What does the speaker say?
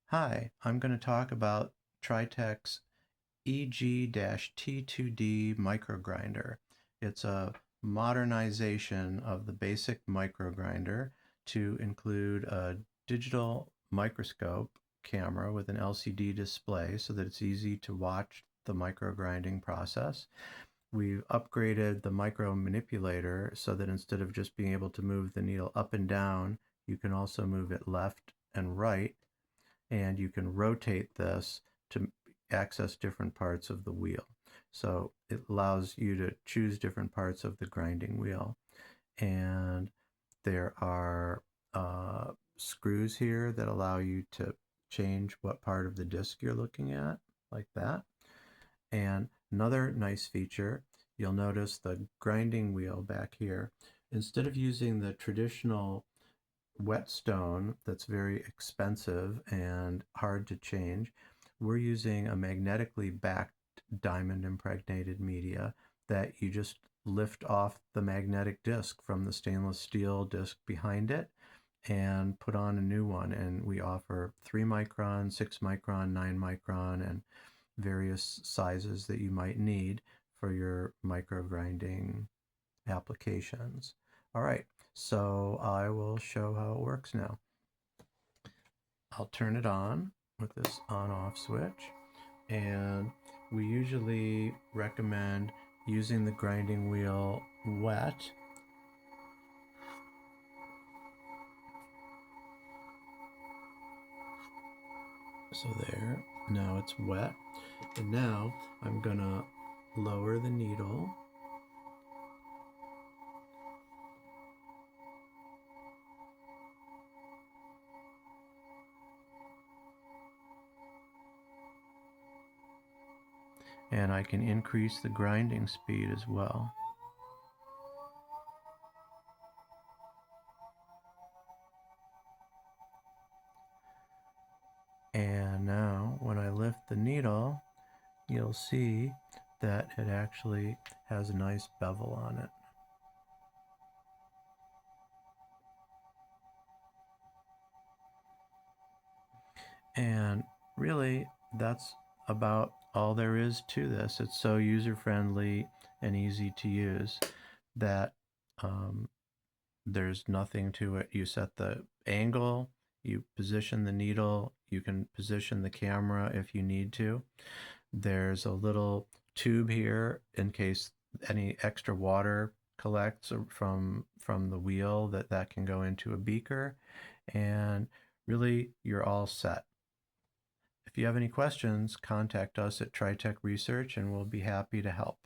Hi, I'm going to talk about Tritech's EG-T2D microgrinder. It's a modernization of the basic microgrinder to include a digital microscope camera with an LCD display so that it's easy to watch the microgrinding process. We've upgraded the micromanipulator so that instead of just being able to move the needle up and down, you can also move it left and right, and you can rotate this to access different parts of the wheel. So it allows you to choose different parts of the grinding wheel. And there are screws here that allow you to change what part of the disc you're looking at, like that. And another nice feature, you'll notice the grinding wheel back here. Instead of using the traditional whetstone that's very expensive and hard to change, we're using a magnetically backed diamond impregnated media that you just lift off the magnetic disc from the stainless steel disc behind it and put on a new one. And we offer 3 micron, 6 micron, 9 micron, and various sizes that you might need for your microgrinding applications. All right, so I will show how it works now. I'll turn it on with this on-off switch, and we usually recommend using the grinding wheel wet. So there, now it's wet. And now I'm gonna lower the needle. And I can increase the grinding speed as well. And now when I lift the needle, you'll see that it actually has a nice bevel on it. And really, that's about all there is to this. It's so user-friendly and easy to use that there's nothing to it. You set the angle, you position the needle, you can position the camera if you need to. There's a little tube here in case any extra water collects from the wheel, that can go into a beaker, and really you're all set. If you have any questions, contact us at Tritech Research and we'll be happy to help.